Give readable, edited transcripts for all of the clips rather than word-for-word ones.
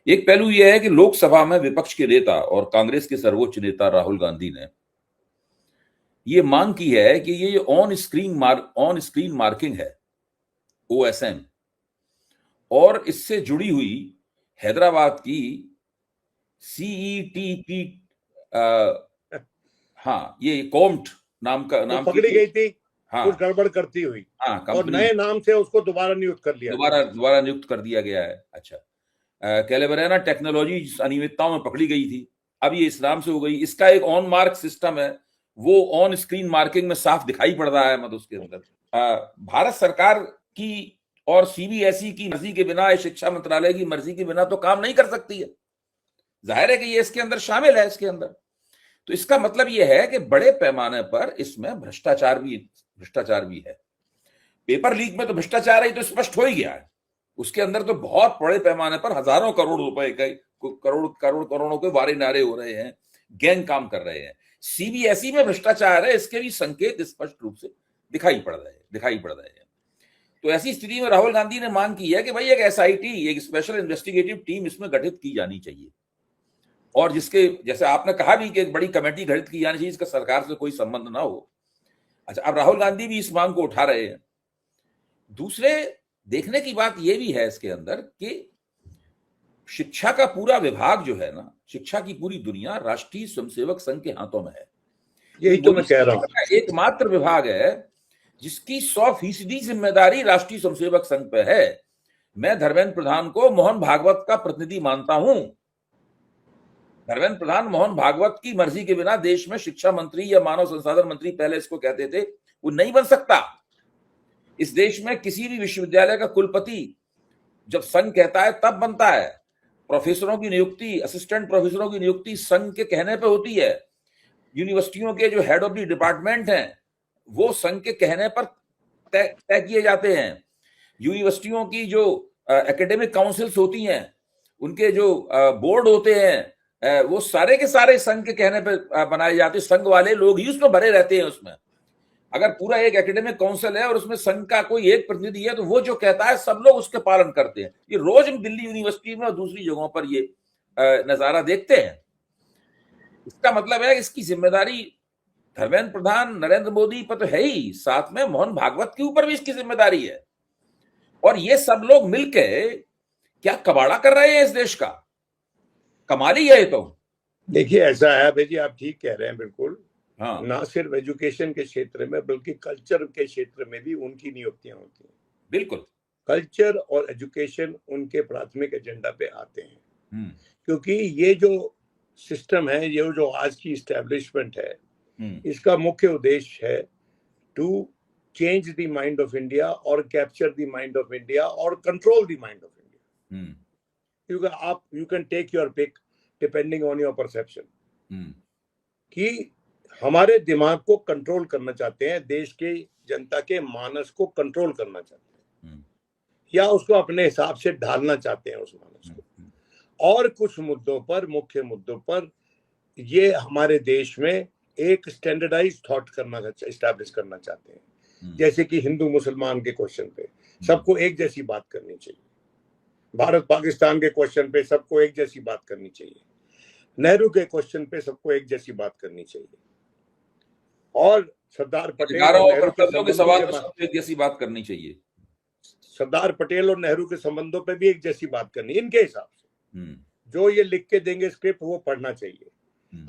एक पहलू यह है कि लोकसभा में विपक्ष के नेता और कांग्रेस के सर्वोच्च नेता राहुल गांधी ने ये मांग की है कि ये ऑन स्क्रीन मार्किंग है, OSM, और इससे जुड़ी हुई हैदराबाद की CETP, हाँ, ये कोम्ट नाम की पकड़ी गई थी, हाँ, कुछ गड़बड़ करती हुई, हाँ, और नए नाम से उसको दोबारा नियुक्त कर लिया, दोबारा नियुक्त कर दिया गया है। अच्छा, कैलेबरेना टेक्नोलॉजी अनियमितताओं में पकड़ी गई थी, अब ये इस नाम से हो गई। इसका एक ऑन मार्क सिस्टम है, वो ऑन स्क्रीन मार्किंग में साफ दिखाई पड़ रहा है। मतलब उसके अंदर भारत सरकार की और CBSE की मर्जी के बिना, शिक्षा मंत्रालय की मर्जी के बिना तो काम नहीं कर सकती है। जाहिर है कि ये इसके अंदर शामिल है इसके अंदर। तो इसका मतलब यह है कि बड़े पैमाने पर इसमें भ्रष्टाचार भी है। पेपर लीक में तो भ्रष्टाचार ही तो स्पष्ट हो ही गया है। उसके अंदर तो बहुत बड़े पैमाने पर हजारों करोड़ रुपए का, करोड़ों के वारे नारे हो रहे हैं, गैंग काम कर रहे हैं। CBSE में भ्रष्टाचार है, इसके भी संकेत स्पष्ट रूप से दिखाई पड़ रहे हैं। तो ऐसी स्थिति में राहुल गांधी ने मांग की है कि भाई एक SIT, एक स्पेशल इन्वेस्टिगेटिव टीम इसमें गठित की जानी चाहिए, और जिसके, जैसे आपने कहा भी, कि एक बड़ी कमेटी गठित की जानी चाहिए, इसका सरकार से कोई संबंध ना हो। अच्छा, अब राहुल गांधी भी इस मांग को उठा रहे हैं। दूसरे देखने की बात यह भी है इसके अंदर कि शिक्षा का पूरा विभाग जो है ना, शिक्षा की पूरी दुनिया राष्ट्रीय स्वयंसेवक संघ के हाथों में है। यही तो मैं कह रहा हूं, एकमात्र विभाग है जिसकी 100% जिम्मेदारी राष्ट्रीय स्वयंसेवक संघ पे है। मैं धर्मेंद्र प्रधान को मोहन भागवत का प्रतिनिधि मानता हूं। धर्मेंद्र प्रधान मोहन भागवत की मर्जी के बिना देश में शिक्षा मंत्री या मानव संसाधन मंत्री, पहले इसको कहते थे, वो नहीं बन सकता। इस देश में किसी भी विश्वविद्यालय का कुलपति जब संघ कहता है तब बनता है। प्रोफेसरों की नियुक्ति, असिस्टेंट प्रोफेसरों की नियुक्ति संघ के कहने पे होती है। यूनिवर्सिटियों के जो हेड ऑफ द डिपार्टमेंट हैं वो संघ के कहने पर तय किए जाते हैं। यूनिवर्सिटियों की जो एकेडमिक काउंसिल्स होती हैं, उनके जो बोर्ड होते हैं, वो सारे के सारे संघ के कहने पर बनाए जाते हैं। संघ वाले लोग ही उसमें भरे रहते हैं। उसमें अगर पूरा एक एकेडमिक काउंसिल है और उसमें संघ का कोई एक प्रतिनिधि है, तो वो जो कहता है सब लोग उसके पालन करते हैं। ये रोज हम दिल्ली यूनिवर्सिटी में और दूसरी जगहों पर ये नजारा देखते हैं। इसका मतलब है इसकी जिम्मेदारी धर्मेंद्र प्रधान, नरेंद्र मोदी पर तो है ही, साथ में मोहन भागवत के ऊपर भी इसकी जिम्मेदारी है। और ये सब लोग मिलके क्या कबाड़ा कर रहे हैं इस देश का। कमाल ही है तो। देखिए, ऐसा है भाई जी, आप ठीक कह रहे हैं बिल्कुल। हाँ, ना सिर्फ एजुकेशन के क्षेत्र में बल्कि कल्चर के क्षेत्र में भी उनकी नियुक्तियां होती हैं। बिल्कुल, कल्चर और एजुकेशन उनके प्राथमिक एजेंडा पे आते हैं, क्योंकि ये जो सिस्टम है, ये जो आज की इस्टेब्लिशमेंट है, इसका मुख्य उद्देश्य है to change the mind of India और capture the mind of India और control the mind of India. क्योंकि आप you can take your pick depending on your perception, कि हमारे दिमाग को कंट्रोल करना चाहते हैं, देश के जनता के मानस को कंट्रोल करना चाहते हैं, या उसको अपने हिसाब से ढालना चाहते हैं उस मानस को। और कुछ मुद्दों पर, मुख्य मुद्दों पर, ये हमारे देश में एक स्टैंडर्डाइज थॉट एस्टैब्लिश करना चाहते हैं। जैसे कि हिंदू मुसलमान के क्वेश्चन पे सबको एक जैसी बात करनी चाहिए, भारत पाकिस्तान के क्वेश्चन पे सबको एक जैसी बात करनी चाहिए, नेहरू के क्वेश्चन पे सबको एक जैसी बात करनी चाहिए, और सरदार पटेल और नेहरू के सवाल पे एक जैसी बात करनी चाहिए, सरदार पटेल और नेहरू के संबंधों पे भी एक जैसी बात करनी, इनके हिसाब से जो ये लिख के देंगे स्क्रिप्ट, वो पढ़ना चाहिए।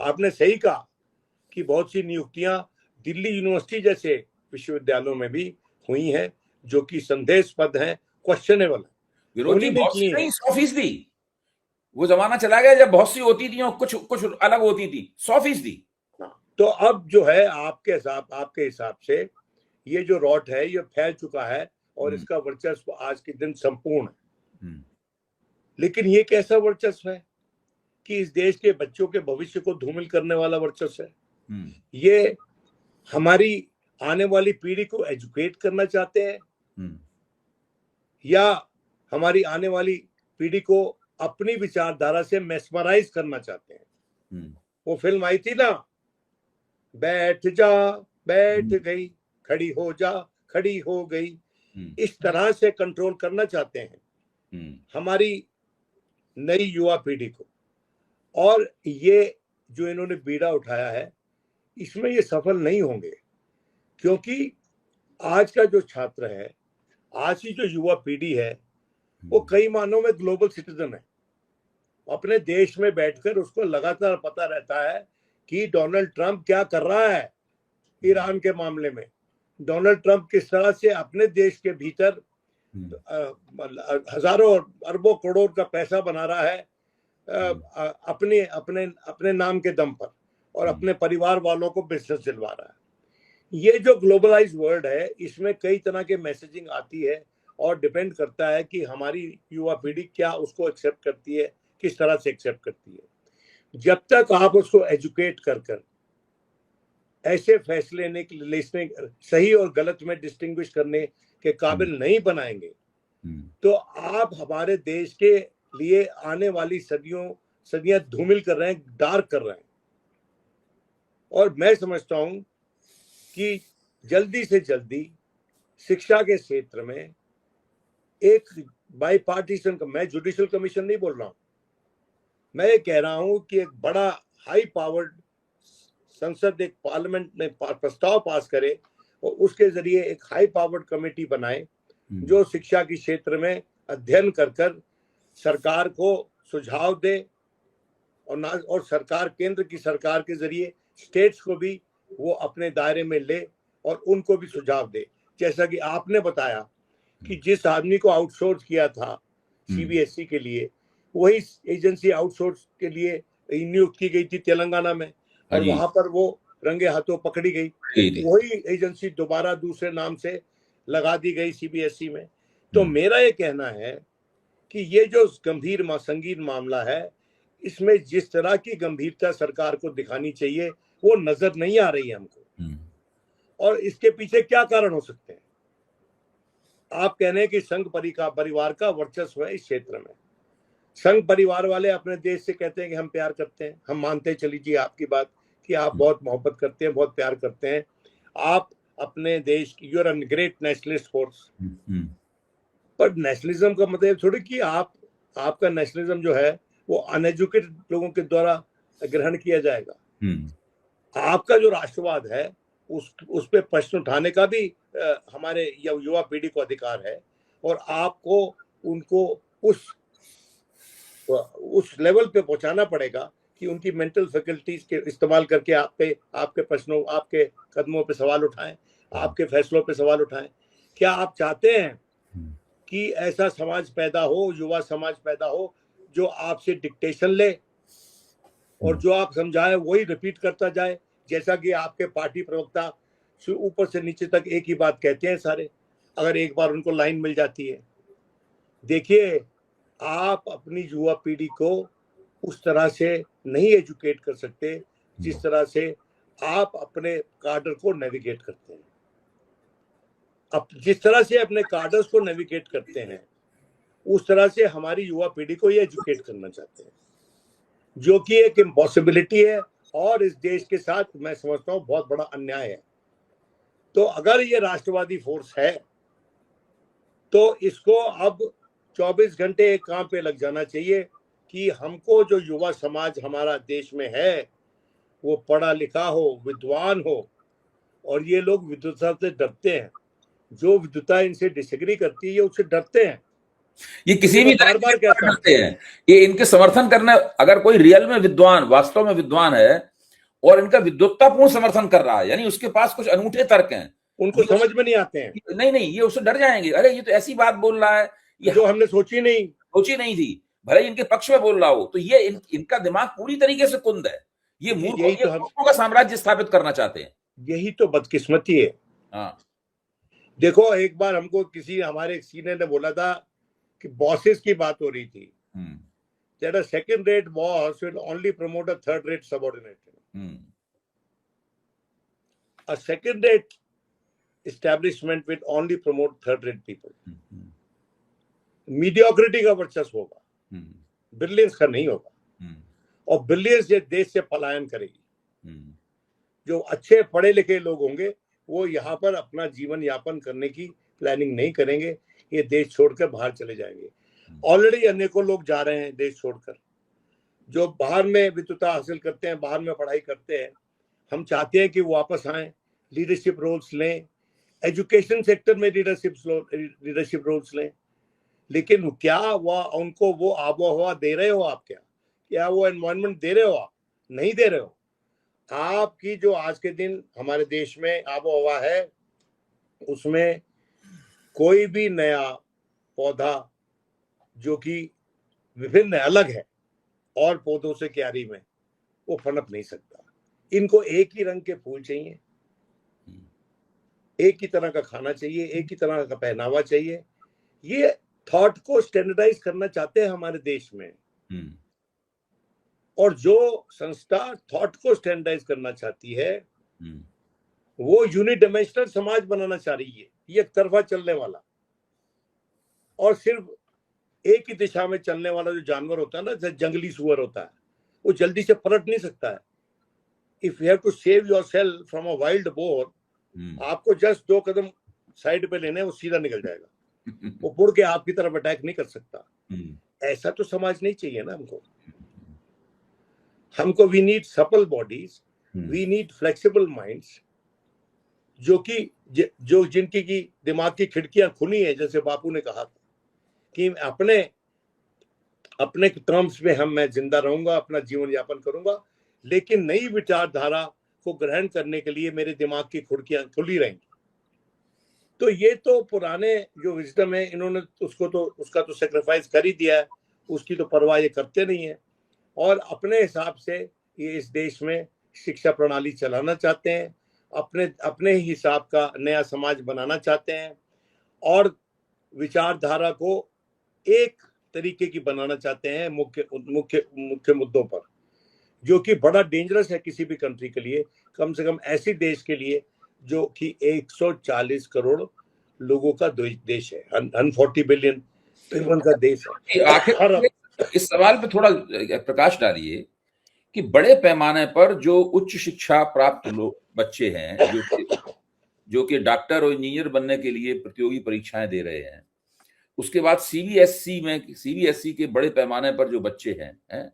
आपने सही कहा कि बहुत सी नियुक्तियां दिल्ली यूनिवर्सिटी जैसे विश्वविद्यालयों में भी हुई हैं जो कि संदेहास्पद हैं, क्वेश्चनेबल है। विरोधी बहुत सी नहीं, 100%। वो जमाना चला गया जब बहुत सी होती थी और कुछ अलग होती थी। 100%। तो अब जो है आपके हिसाब से ये जो रॉट है ये फैल चुका है और इसका वर्चस्व आज के दिन संपूर्ण है। लेकिन ये कैसा वर्चस्व है कि इस देश के बच्चों के भविष्य को धूमिल करने वाला वर्चस्व है। ये हमारी आने वाली पीढ़ी को एजुकेट करना चाहते हैं, या हमारी आने वाली पीढ़ी को अपनी विचारधारा से मेस्मराइज करना चाहते हैं। वो फिल्म आई थी ना, बैठ जा बैठ गई, खड़ी हो जा खड़ी हो गई, इस तरह से कंट्रोल करना चाहते हैं। हमारी नई युवा पीढ़ी को। और ये जो इन्होंने बीड़ा उठाया है, इसमें ये सफल नहीं होंगे, क्योंकि आज का जो छात्र है, आज की जो युवा पीढ़ी है, वो कई मानों में ग्लोबल सिटीजन है। अपने देश में बैठकर उसको लगातार पता रहता है कि डोनाल्ड ट्रंप क्या कर रहा है ईरान के मामले में, डोनाल्ड ट्रंप किस तरह से अपने देश के भीतर हजारों अरबों करोड़ का पैसा बना रहा है अपने अपने अपने नाम के दम पर, और अपने परिवार वालों को बिजनेस दिलवा रहा है। ये जो ग्लोबलाइज्ड वर्ल्ड है, इसमें कई तरह के मैसेजिंग आती है, और डिपेंड करता है कि हमारी युवा पीढ़ी क्या उसको एक्सेप्ट करती है, किस तरह से एक्सेप्ट करती है। जब तक आप उसको एजुकेट कर ऐसे फैसले लेने, सही और गलत में डिस्टिंग्विश करने के काबिल नहीं बनाएंगे, तो आप हमारे देश के लिए आने वाली सदियां धूमिल कर रहे हैं, डार्क कर रहे हैं। और मैं समझता हूं कि जल्दी से जल्दी शिक्षा के क्षेत्र में एक बाईपार्टीशन, मैं जुडिशियल कमीशन नहीं बोल रहा हूं, मैं ये कह रहा हूं कि एक बड़ा हाई पावर्ड संसद, एक पार्लियामेंट में प्रस्ताव पास करे और उसके जरिए एक हाई पावर्ड कमेटी बनाए जो शिक्षा के क्षेत्र में अध्ययन कर सरकार को सुझाव दे, और सरकार, केंद्र की सरकार के जरिए स्टेट्स को भी वो अपने दायरे में ले और उनको भी सुझाव दे। जैसा कि आपने बताया कि जिस आदमी को आउटसोर्स किया था सीबीएसई के लिए, वही एजेंसी आउटसोर्स के लिए नियुक्त की गई थी तेलंगाना में, और वहां पर वो रंगे हाथों पकड़ी गई। वही एजेंसी दोबारा दूसरे नाम से लगा दी गई सीबीएसई में। तो मेरा ये कहना है कि ये जो गंभीर संगीन मामला है, इसमें जिस तरह की गंभीरता सरकार को दिखानी चाहिए वो नजर नहीं आ रही है हमको। और इसके पीछे क्या कारण हो सकते हैं? आप कह रहे हैं कि संघ परिवार का वर्चस्व है इस क्षेत्र में। संघ परिवार वाले अपने देश से कहते हैं कि हम प्यार करते हैं, हम मानते चली जी आपकी बात कि आप बहुत मोहब्बत करते हैं, बहुत प्यार करते हैं, आप अपने देश की, you're an great nationalist force. पर नेशनलिज्म का मतलब थोड़ी कि आपका नेशनलिज्म जो है वो अनएजुकेटेड लोगों के द्वारा ग्रहण किया जाएगा। आपका जो राष्ट्रवाद है उस पे प्रश्न उठाने का भी हमारे युवा पीढ़ी को अधिकार है, और आपको उनको उस लेवल पे पहुंचाना पड़ेगा कि उनकी मेंटल फैकल्टीज के इस्तेमाल करके आपके प्रश्नों, आपके कदमों पे सवाल उठाएं, आपके फैसलों पे सवाल उठाएं। क्या आप चाहते हैं कि ऐसा समाज पैदा हो, युवा समाज पैदा हो, जो आपसे डिक्टेशन ले और जो आप समझाए वही रिपीट करता जाए, जैसा कि आपके पार्टी प्रवक्ता ऊपर से नीचे तक एक ही बात कहते हैं सारे, अगर एक बार उनको लाइन मिल जाती है? देखिए, आप अपनी युवा पीढ़ी को उस तरह से नहीं एजुकेट कर सकते जिस तरह से आप अपने कार्डर को नेविगेट करते हैं। अब जिस तरह से अपने कार्डर्स को नेविगेट करते हैं, उस तरह से हमारी युवा पीढ़ी को ये एजुकेट करना चाहते हैं, जो कि एक इम्पॉसिबिलिटी है, और इस देश के साथ मैं समझता हूँ बहुत बड़ा अन्याय है। तो अगर ये राष्ट्रवादी फोर्स है तो इसको अब 24 घंटे एक काम पे लग जाना चाहिए कि हमको जो युवा समाज हमारा देश में है वो पढ़ा लिखा हो, विद्वान हो, और ये लोग विद्वता से डरते हैं। जो विद्वता इनसे डिसएग्री करती है, ये उससे डरते हैं। ये किसी भी बार बार कहता करते हैं, ये इनके समर्थन करने, अगर कोई रियल में विद्वान, वास्तव में विद्वान है और इनका विद्वत्तापूर्ण समर्थन कर रहा है, यानी उसके पास कुछ अनूठे तर्क हैं, उनको समझ में नहीं आते हैं। नहीं, ये उससे डर जाएंगे, अरे ये तो ऐसी बात बोल रहा है ये जो हमने सोची नहीं थी, भले ही इनके पक्ष में बोल रहा हो। तो ये इनका दिमाग पूरी तरीके से कुंद है। ये मूर्खों का साम्राज्य स्थापित करना चाहते हैं। यही तो बदकिस्मती है। हाँ, देखो, एक बार हमको किसी हमारे सीनियर ने बोला था कि बॉसेस की बात हो रही थी, that a second rate boss will only promote a third rate subordinate. A second rate establishment will only promote third rate people. Mediocrity का वर्चस्व होगा, ब्रिलियंस का नहीं होगा, और ब्रिलियंस ये देश से पलायन करेगी। जो अच्छे पढ़े लिखे लोग होंगे वो यहाँ पर अपना जीवन यापन करने की प्लानिंग नहीं करेंगे, ये देश छोड़कर बाहर चले जाएंगे। ऑलरेडी अनेकों लोग जा रहे हैं देश छोड़कर, जो बाहर में विद्वता हासिल करते हैं, बाहर में पढ़ाई करते हैं। हम चाहते हैं कि वो वापस आए, लीडरशिप रोल्स लें, एजुकेशन सेक्टर में लीडरशिप रोल्स लें। लेकिन क्या वह उनको वो आबो हवा दे रहे हो आप? क्या वो एनवायरनमेंट दे रहे हो आप? नहीं दे रहे हो। आपकी जो आज के दिन हमारे देश में आबो हवा है, उसमें कोई भी नया पौधा जो कि विभिन्न अलग है और पौधों से क्यारी में, वो पनप नहीं सकता। इनको एक ही रंग के फूल चाहिए, एक ही तरह का खाना चाहिए, एक ही तरह का पहनावा चाहिए। ये थॉट को स्टैंडर्डाइज करना चाहते हैं हमारे देश में। और जो संस्था थॉट को स्टैंडर्डाइज करना चाहती है वो यूनिडायमेंशनल समाज बनाना चाह रही है। ये एक तरफा चलने वाला और सिर्फ एक ही दिशा में चलने वाला जो जानवर होता है ना, जैसे जंगली सुअर होता है, वो जल्दी से पलट नहीं सकता है। If you have to save yourself from a wild boar, आपको जस्ट 2 कदम साइड पे लेने, वो सीधा निकल जाएगा। वो मुड़ के आपकी तरफ अटैक नहीं कर सकता। ऐसा तो समाज नहीं चाहिए ना हमको we need supple bodies, we need flexible minds, जो जिनकी की दिमाग की खिड़कियां खुली है, जैसे बापू ने कहा था कि अपने टर्म्स में मैं जिंदा रहूंगा, अपना जीवन यापन करूंगा, लेकिन नई विचारधारा को ग्रहण करने के लिए मेरे दिमाग की खिड़कियां खुली रहेंगी। तो ये तो पुराने जो विजडम है, इन्होंने उसका तो सेक्रीफाइस कर ही दिया है, उसकी तो परवाह ये करते नहीं है। और अपने हिसाब से ये इस देश में शिक्षा प्रणाली चलाना चाहते हैं, अपने ही हिसाब का नया समाज बनाना चाहते हैं और विचारधारा को एक तरीके की बनाना चाहते हैं मुख्य मुद्दों पर, जो कि बड़ा डेंजरस है किसी भी कंट्री के लिए, कम से कम ऐसी देश के लिए जो कि 140 करोड़ लोगों का देश है, 140 बिलियन पीपल का देश है। आखिर इस सवाल पे थोड़ा प्रकाश डालिए कि बड़े पैमाने पर जो उच्च शिक्षा प्राप्त लोग बच्चे हैं, जो कि डॉक्टर और इंजीनियर बनने के लिए प्रतियोगी परीक्षाएं दे रहे हैं, उसके बाद सीबीएसई के बड़े पैमाने पर जो बच्चे हैं,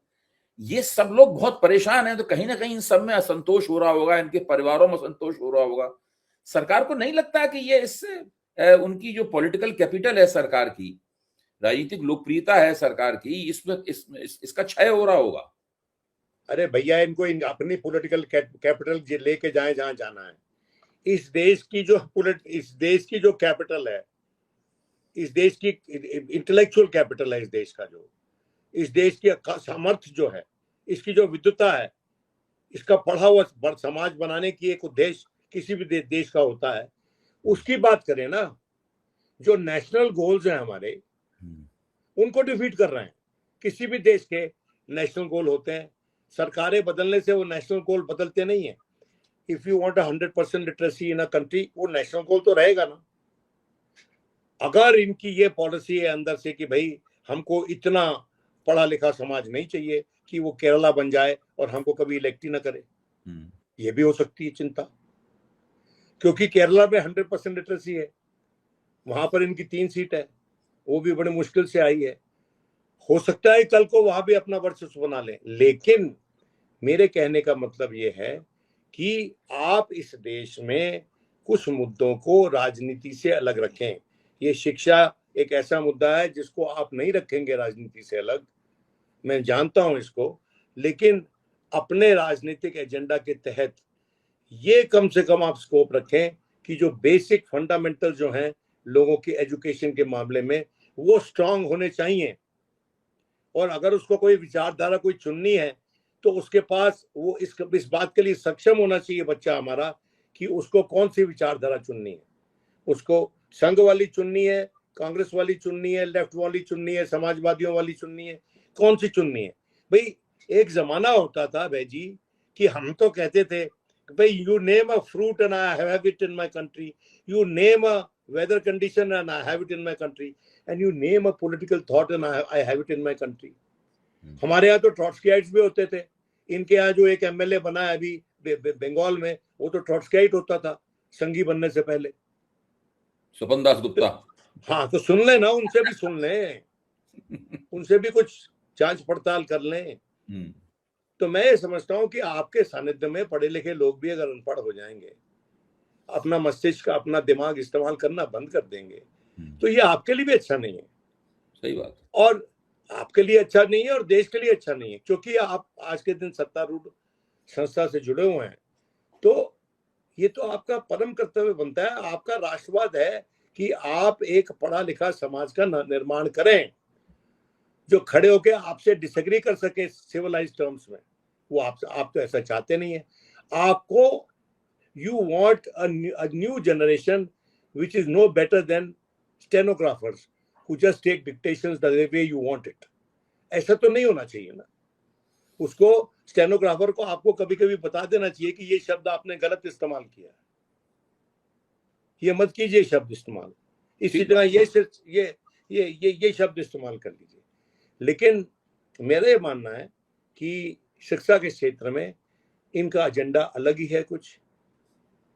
ये सब लोग बहुत परेशान हैं। तो कहीं ना कहीं इन सब में असंतोष हो रहा होगा, इनके परिवारों में असंतोष हो रहा होगा। सरकार को नहीं लगता कि ये इससे उनकी जो पॉलिटिकल कैपिटल है, सरकार की राजनीतिक लोकप्रियता है सरकार की, इसका क्षय हो रहा होगा? अरे भैया, इनको अपनी पॉलिटिकल कैपिटल लेके जाए जहां जाना है। इस देश की जो कैपिटल है, इस देश की इंटेलेक्चुअल कैपिटल है, इस देश की सामर्थ्य जो है, इसकी जो विद्वता है, इसका पढ़ा हुआ समाज बनाने की एक उद्देश्य किसी भी देश का होता है, उसकी बात करें ना। जो नेशनल गोल्स हैं हमारे, उनको डिफीट कर रहे हैं। किसी भी देश के नेशनल गोल होते हैं, सरकारें बदलने से वो नेशनल गोल बदलते नहीं है। If you want 100% literacy in a country, वो नेशनल गोल तो रहेगा ना। अगर इनकी ये पॉलिसी है अंदर से कि भाई हमको इतना पढ़ा लिखा समाज नहीं चाहिए कि वो केरला बन जाए और हमको कभी इलेक्ट ही ना करे, ये भी हो सकती है चिंता, क्योंकि केरला में 100% लिटरेसी है, वहां पर इनकी 3 सीट है, वो भी बड़ी मुश्किल से आई है। हो सकता है कल को वहां भी अपना वर्चस्व बना लें। लेकिन मेरे कहने का मतलब ये है कि आप इस देश में कुछ मुद्दों को राजनीति से अलग रखें। ये शिक्षा एक ऐसा मुद्दा है जिसको आप नहीं रखेंगे राजनीति से अलग, मैं जानता हूं इसको, लेकिन अपने राजनीतिक एजेंडा के तहत ये कम से कम आप स्कोप रखें कि जो बेसिक फंडामेंटल जो हैं लोगों की एजुकेशन के मामले में, वो स्ट्रांग होने चाहिए। और अगर उसको कोई विचारधारा कोई चुननी है तो उसके पास वो इस बात के लिए सक्षम होना चाहिए बच्चा हमारा कि उसको कौन सी विचारधारा चुननी है। उसको संघ वाली चुननी है, कांग्रेस वाली चुननी है, लेफ्ट वाली चुननी है, समाजवादियों वाली चुननी है, कौन सी चुननी है? भाई एक जमाना होता था भाई जी कि हम तो कहते थे भाई you name a fruit and I have it in my country, you name a weather condition and I have it in my country, and you name a political thought and I have it in my country. हमारे यहाँ तो ट्रॉट्सकीइट्स भी होते थे। इनके यहाँ जो एक एमएलए बना है अभी बंगाल में, वो तो ट्रॉट्सकीइट होता था संघी बनने से पहले, स्वपन दास गुप्ता। हाँ, तो सुन ले ना, उनसे भी सुन ले। उनसे भी कुछ जांच पड़ताल कर लें। तो मैं ये समझता हूं कि आपके सानिध्य में पढ़े लिखे लोग भी अगर अनपढ़ हो जाएंगे, अपना मस्तिष्क अपना दिमाग इस्तेमाल करना बंद कर देंगे, तो ये आपके लिए भी अच्छा नहीं है। सही बात। और आपके लिए अच्छा नहीं है और देश के लिए अच्छा नहीं है, क्योंकि आप आज के दिन सत्तारूढ़ संस्था से जुड़े हुए हैं, तो ये तो आपका परम कर्तव्य बनता है, आपका राष्ट्रवाद है कि आप एक पढ़ा लिखा समाज का निर्माण करें जो खड़े होकर आपसे डिसएग्री कर सके सिविलाइज्ड टर्म्स में। वो आप तो ऐसा चाहते नहीं है। आपको you want a new generation which is no better than stenographers who just take dictations the way you want it. ऐसा तो नहीं होना चाहिए ना। उसको स्टेनोग्राफर को आपको कभी कभी बता देना चाहिए कि ये शब्द आपने गलत इस्तेमाल किया, ये मत कीजिए शब्द इस्तेमाल, इसी तरह ये शब्द इस्तेमाल कर लीजिए। लेकिन मेरा ये मानना है कि शिक्षा के क्षेत्र में इनका एजेंडा अलग ही है कुछ,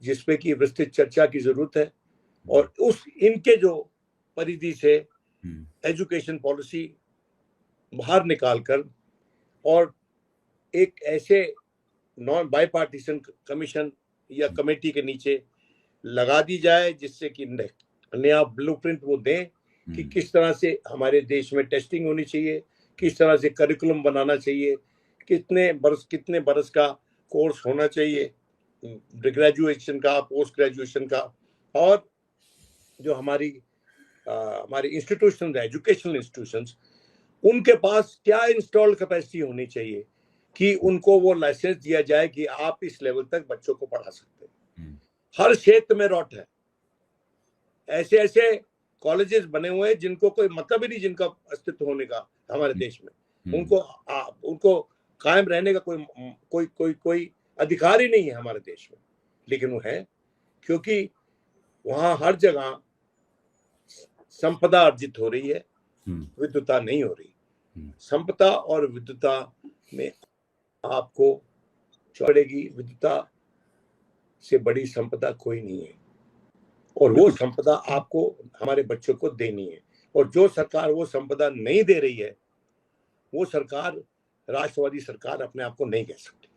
जिसपे की विस्तृत चर्चा की जरूरत है। और उस इनके जो परिधि से एजुकेशन पॉलिसी बाहर निकालकर और एक ऐसे नॉन बाईपार्टीसन कमीशन या कमेटी के नीचे लगा दी जाए जिससे कि नया ब्लूप्रिंट वो दें कि किस तरह से हमारे देश में टेस्टिंग होनी चाहिए, किस तरह से करिकुलम बनाना चाहिए, कितने बरस का कोर्स होना चाहिए, ग्रेजुएशन का, पोस्ट ग्रेजुएशन का, और जो हमारी इंस्टीट्यूशन एजुकेशनल इंस्टीट्यूशंस, उनके पास क्या इंस्टॉल्ड कैपेसिटी होनी चाहिए कि उनको वो लाइसेंस दिया जाए कि आप इस लेवल तक बच्चों को पढ़ा सकते हैं। हर क्षेत्र में रॉट है, ऐसे ऐसे कॉलेजेस बने हुए हैं जिनको कोई मतलब ही नहीं, जिनका अस्तित्व होने का हमारे देश में, उनको कायम रहने का कोई अधिकार ही नहीं है हमारे देश में। लेकिन वो है क्योंकि वहां हर जगह संपदा अर्जित हो रही है, विद्वता नहीं हो रही। संपदा और विद्वता में आपको चढ़ेगी, विद्वता से बड़ी संपदा कोई नहीं है, और वो संपदा आपको हमारे बच्चों को देनी है। और जो सरकार वो संपदा नहीं दे रही है, वो सरकार राष्ट्रवादी सरकार अपने आप को नहीं कह सकती।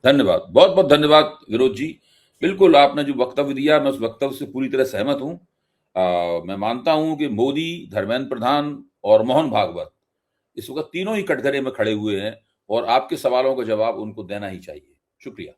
धन्यवाद, बहुत बहुत धन्यवाद विरोध जी। बिल्कुल आपने जो वक्तव्य दिया, मैं उस वक्तव्य से पूरी तरह सहमत हूं। मैं मानता हूं कि मोदी, धर्मेंद्र प्रधान और मोहन भागवत इस वक्त तीनों ही कटघरे में खड़े हुए हैं और आपके सवालों का जवाब उनको देना ही चाहिए। शुक्रिया।